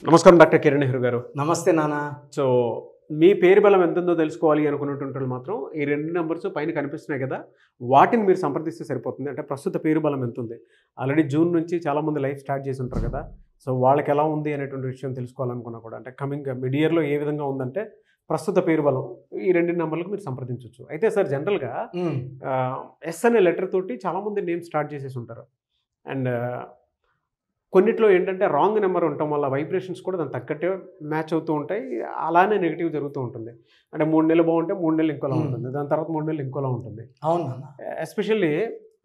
నమస్కారం డాక్టర్ కిరణ్ నెహ్రూ గారు. నమస్తే నాన్న. సో మీ పేరు బలం ఎంతుందో తెలుసుకోవాలి అనుకున్నటువంటి మాత్రం ఈ రెండు నెంబర్స్ పైన కనిపిస్తున్నాయి కదా, వాటిని మీరు సంప్రదిస్తే సరిపోతుంది. అంటే ప్రస్తుత పేరు బలం ఎంత ఉంది? ఆల్రెడీ జూన్ నుంచి చాలామంది లైఫ్ స్టార్ట్ చేసి ఉంటారు కదా, సో వాళ్ళకి ఎలా ఉంది అనేటువంటి విషయం తెలుసుకోవాలనుకున్నా కూడా, అంటే కమింగ్ మిడ్ ఇయర్లో ఏ విధంగా ఉందంటే ప్రస్తుత పేరు బలం ఈ రెండు నెంబర్లకు మీరు సంప్రదించవచ్చు. అయితే సార్ జనరల్గా ఎస్ అనే లెటర్ తోటి చాలామంది నేమ్ స్టార్ట్ చేసేసి ఉంటారు. అండ్ కొన్నిట్లో ఏంటంటే రాంగ్ నెంబర్ ఉండటం వల్ల వైబ్రేషన్స్ కూడా దానికి తగ్గట్టే మ్యాచ్ అవుతూ ఉంటాయి. అలానే నెగిటివ్ జరుగుతూ ఉంటుంది. అంటే 3 నెలలు బాగుంటే 3 నెలలు ఇంకోలా ఉంటుంది, దాని తర్వాత 3 నెలలు ఇంకోలా ఉంటుంది. అవును. ఎస్పెషల్లీ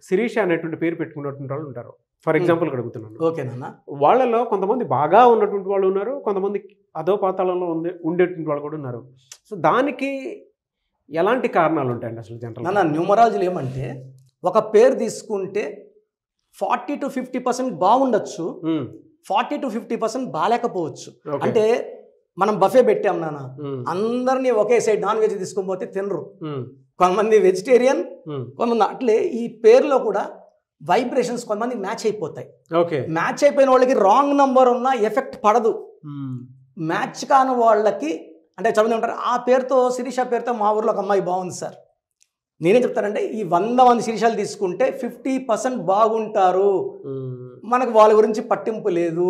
శిరీష అనేటువంటి పేరు పెట్టుకున్నటువంటి వాళ్ళు ఉంటారు. ఫర్ ఎగ్జాంపుల్ అడుగుతున్నాను. ఓకే నాన్న. వాళ్ళలో కొంతమంది బాగా ఉన్నటువంటి వాళ్ళు ఉన్నారు, కొంతమంది అదో పాతాళంలో ఉండేటువంటి వాళ్ళు కూడా ఉన్నారు. సో దానికి ఎలాంటి కారణాలు ఉంటాయండి అసలు జనరల్? నాన్న న్యూమరాలజీలు ఏమంటే ఒక పేరు తీసుకుంటే 40 to 50% బాగుండొచ్చు, 40 to 50% బాగాలేకపోవచ్చు. అంటే మనం బఫే పెట్టాం నాన్న, అందరినీ ఒకే సైడ్ నాన్ వెజ్ తీసుకొని పోతే తినరు. కొంతమంది వెజిటేరియన్, కొంతమంది అట్లే ఈ పేరులో కూడా వైబ్రేషన్స్ కొంతమంది మ్యాచ్ అయిపోతాయి. ఓకే, మ్యాచ్ అయిపోయిన వాళ్ళకి రాంగ్ నంబర్ ఉన్న ఎఫెక్ట్ పడదు. మ్యాచ్ కాని వాళ్ళకి అంటే చదివి ఉంటారు. ఆ పేరుతో శిరీష పేరుతో మా ఊర్లో ఒక అమ్మాయి బాగుంది సార్. నేనేం చెప్తానంటే ఈ 100 మంది శిరీషాలు తీసుకుంటే 50% బాగుంటారు, మనకు వాళ్ళ గురించి పట్టింపు లేదు.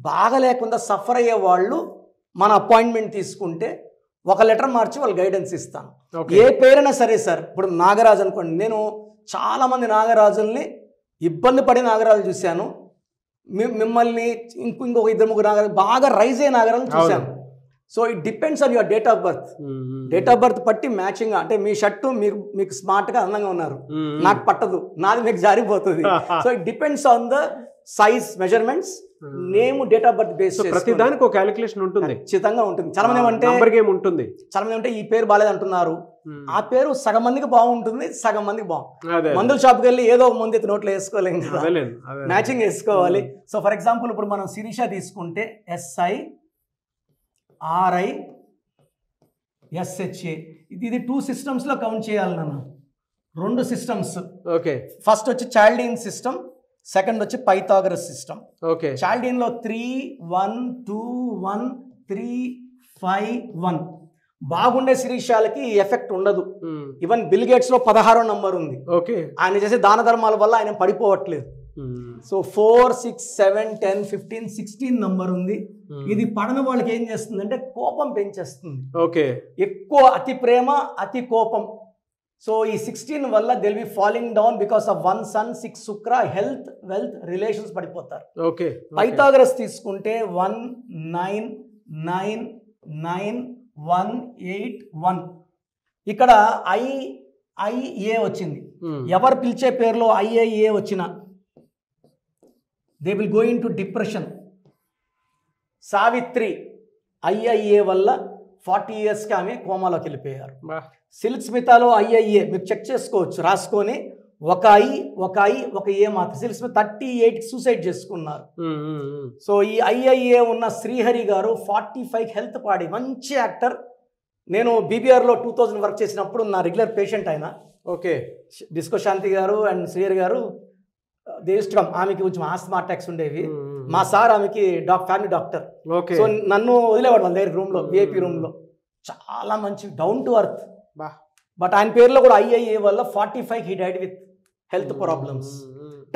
బాగా లేకుండా సఫర్ అయ్యే వాళ్ళు మన అపాయింట్మెంట్ తీసుకుంటే ఒక లెటర్ మార్చి వాళ్ళు గైడెన్స్ ఇస్తాను. ఏ పేరైనా సరే సార్. ఇప్పుడు నాగరాజు అనుకోండి, నేను చాలామంది నాగరాజుల్ని ఇబ్బంది పడి నాగరాజు చూశాను. మిమ్మల్ని ఇంకొక 2-3 నాగరాజు బాగా రైజ్ అయ్యే నాగరాజులు చూశాను. So it depends on your date of birth. Date of birth బట్టి మ్యాచింగ్. అంటే మీ షర్టు మీకు స్మార్ట్గా అందంగా ఉన్నారు, నాకు పట్టదు, నాది మీకు జారిపోతుంది. So it depends on the size, measurements, name, date of birth base ప్రతి దానికి ఒక క్యాలిక్యులేషన్ ఉంటుంది, ఖచ్చితంగా ఉంటుంది. చాలా మంది ఏమంటే చాలా మంది అంటే ఈ పేరు బాగాలేదు అంటున్నారు. ఆ పేరు సగం మందికి బాగుంటుంది, సగం మందికి బాగుంటుంది. మందుల షాప్కి వెళ్ళి ఏదో ఒక మంది నోట్లో వేసుకోలేం కదా, మ్యాచింగ్ వేసుకోవాలి. సో ఫర్ ఎగ్జాంపుల్ ఇప్పుడు మనం శిరీష తీసుకుంటే SIRISHA, ఇది 2 సిస్టమ్స్లో కౌంట్ చేయాలి నాన్న. 2 సిస్టమ్స్. ఓకే, ఫస్ట్ వచ్చి చాల్డీన్ సిస్టమ్, సెకండ్ వచ్చి పైథాగరస్ సిస్టమ్. ఓకే, చాల్డీన్లో 3 1 2 1 3 5 1 బాగుండే శిరీషాలకి ఈ ఎఫెక్ట్ ఉండదు. ఈవెన్ బిల్ గేట్స్ లో 16వ నంబర్ ఉంది. ఓకే, ఆయన చేసే దాన ధర్మాల వల్ల ఆయన పడిపోవట్లేదు. సో 4 6 7 10 15 16 నంబర్ ఉంది. ఇది పడని వాళ్ళకి ఏం చేస్తుంది అంటే కోపం పెంచేస్తుంది. ఓకే, ఎక్కువ అతి ప్రేమ, అతి కోపం. సో ఈ 16 వల్ల will be falling down because of 1 sun 6 శుక్ర, హెల్త్, వెల్త్, రిలేషన్స్ పడిపోతారు. ఓకే, పైథాగరస్ తీసుకుంటే 1 9 9 9 1 8 1. ఇక్కడ IA వచ్చింది. ఎవరు పిలిచే పేరులో IA వచ్చినా they will go in to depression. Savitri IA వల్ల 40 yearsకి ఆమె కోమాలోకి వెళ్ళిపోయారు. సిల్క్ స్మితాలో IA మీరు చెక్ చేసుకోవచ్చు, రాసుకొని ఒక A మాత్రం. సిల్క్ స్మిత్ 38కి సూసైడ్ చేసుకున్నారు. సో ఈ IA ఉన్న శ్రీహరి గారు 45 హెల్త్ పాడి, మంచి యాక్టర్. నేను BBRలో 2000 వర్క్ చేసినప్పుడు నా రెగ్యులర్ పేషెంట్ ఆయన. ఓకే, డిస్కో శాంతి గారు అండ్ శ్రీహరి గారు దేశం. ఆమెకి కొంచెం ఆస్మా అటాక్స్ ఉండేవి. మా సార్ ఆమెకి ఫ్యామిలీ డాక్టర్. సో నన్ను వదిలేవాడు వాళ్ళ దగ్గర రూమ్లో, VIP రూమ్లో. చాలా మంచి డౌన్ టు అర్త్. బట్ ఆయన పేరులో కూడా IA వల్ల 45 he died with health problems.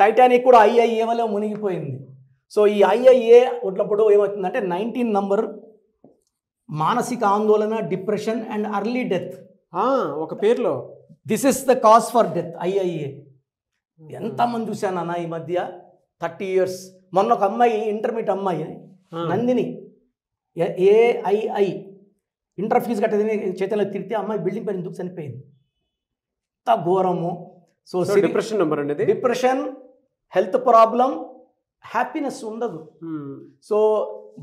Titanic కూడా IA వల్ల మునిగిపోయింది. సో ఈ IA ఉన్నప్పుడు ఏమవుతుందంటే 19 నంబర్ మానసిక ఆందోళన, డిప్రెషన్ అండ్ అర్లీ డెత్. ఒక పేరులో this is the cause for death IA. ఎంతమంది చూశానన్నా ఈ మధ్య 30 years. మొన్న ఒక అమ్మాయి, ఇంటర్మీడియట్ అమ్మాయి నందిని, AII ఇంటర్ ఫీజు కట్టేది చేతిలో తిరిగితే అమ్మాయి బిల్డింగ్ పైన ఎందుకు చనిపోయింది. ఎంత ఘోరము. సో డిప్రెషన్ నెంబర్ అనేది, డిప్రెషన్, హెల్త్ ప్రాబ్లం, హ్యాపీనెస్ ఉండదు. సో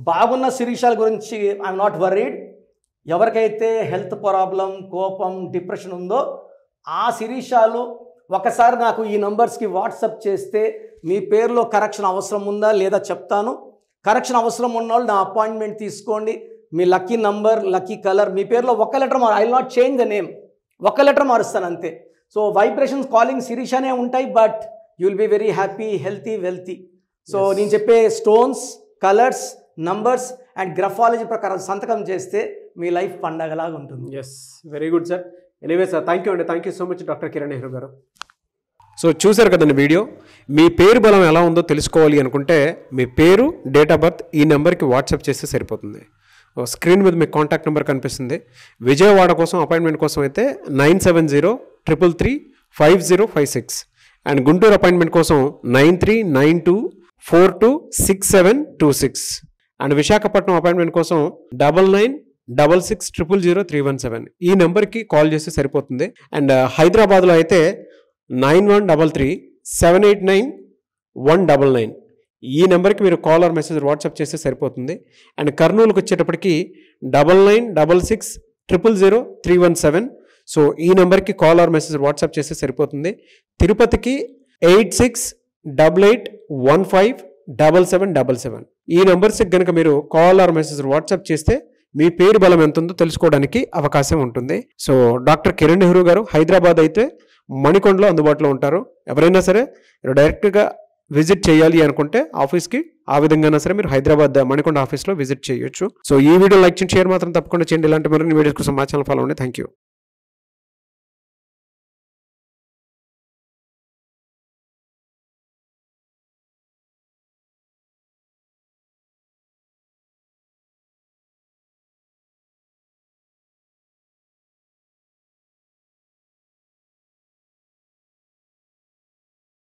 బాగున్న శిరీషాల గురించి ఐఎమ్ నాట్ వరీడ్. ఎవరికైతే హెల్త్ ప్రాబ్లం, కోపం, డిప్రెషన్ ఉందో ఆ శిరీషాలు ఒకసారి నాకు ఈ నంబర్స్కి వాట్సాప్ చేస్తే మీ పేరులో కరెక్షన్ అవసరం ఉందా లేదా చెప్తాను. కరెక్షన్ అవసరం ఉన్న వాళ్ళు నా అపాయింట్మెంట్ తీసుకోండి. మీ లక్కీ నంబర్, లక్కీ కలర్, మీ పేరులో ఒక letter I will not change the name, ఒక లెటర్ మారుస్తాను అంతే. సో వైబ్రేషన్స్ కాలింగ్ శిరీషానే ఉంటాయి, but you will be very happy, healthy, wealthy. So నేను చెప్పే stones, colours, numbers and graphology ప్రకారం సంతకం చేస్తే మీ లైఫ్ పండగలాగా ఉంటుంది. Yes, very good sir. Anyway sir, thank you అండి. Thank you so much doctor Kiran Nehru గారు. సో చూశారు కదండి వీడియో. మీ పేరు బలం ఎలా ఉందో తెలుసుకోవాలి అనుకుంటే మీ పేరు, డేట్ ఆఫ్ బర్త్ ఈ నెంబర్కి వాట్సాప్ చేస్తే సరిపోతుంది. స్క్రీన్ మీద మీకు కాంటాక్ట్ నెంబర్ కనిపిస్తుంది. విజయవాడ కోసం అపాయింట్మెంట్ కోసం అయితే 9703335056 అండ్ గుంటూరు అపాయింట్మెంట్ కోసం 9392426726 అండ్ విశాఖపట్నం అపాయింట్మెంట్ కోసం 9966600317 ఈ నెంబర్కి కాల్ చేస్తే సరిపోతుంది. అండ్ హైదరాబాద్లో అయితే 9133789199 ఈ నెంబర్కి మీరు కాల్ ఆర్ మెసేజ్ వాట్సాప్ చేస్తే సరిపోతుంది. అండ్ కర్నూలుకి వచ్చేటప్పటికి 9966000317 సో ఈ నెంబర్కి కాల్ ఆర్ మెసేజ్ వాట్సాప్ చేస్తే సరిపోతుంది. తిరుపతికి 8688157777 ఈ నెంబర్స్కి కనుక మీరు కాల్ ఆర్ మెసేజ్ వాట్సాప్ చేస్తే మీ పేరు బలం ఎంత ఉందో తెలుసుకోవడానికి అవకాశం ఉంటుంది. సో డాక్టర్ కిరణ్ నెహ్రూ గారు హైదరాబాద్ అయితే మణికొండలో అందుబాటులో ఉంటారు. ఎవరైనా సరే డైరెక్ట్గా విజిట్ చేయాలి అనుకుంటే ఆఫీస్కి ఆ విధంగా సరే మీరు హైదరాబాద్ మణికొండ ఆఫీస్లో విజిట్ చేయొచ్చు. సో ఈ వీడియో లైక్ చేయండి, షేర్ మాత్రం తప్పకుండా చేయండి. ఇలాంటి మరిన్ని వీడియోస్ కోసం మా ఛానల్ ఫాలో అవ్వండి. Thank you.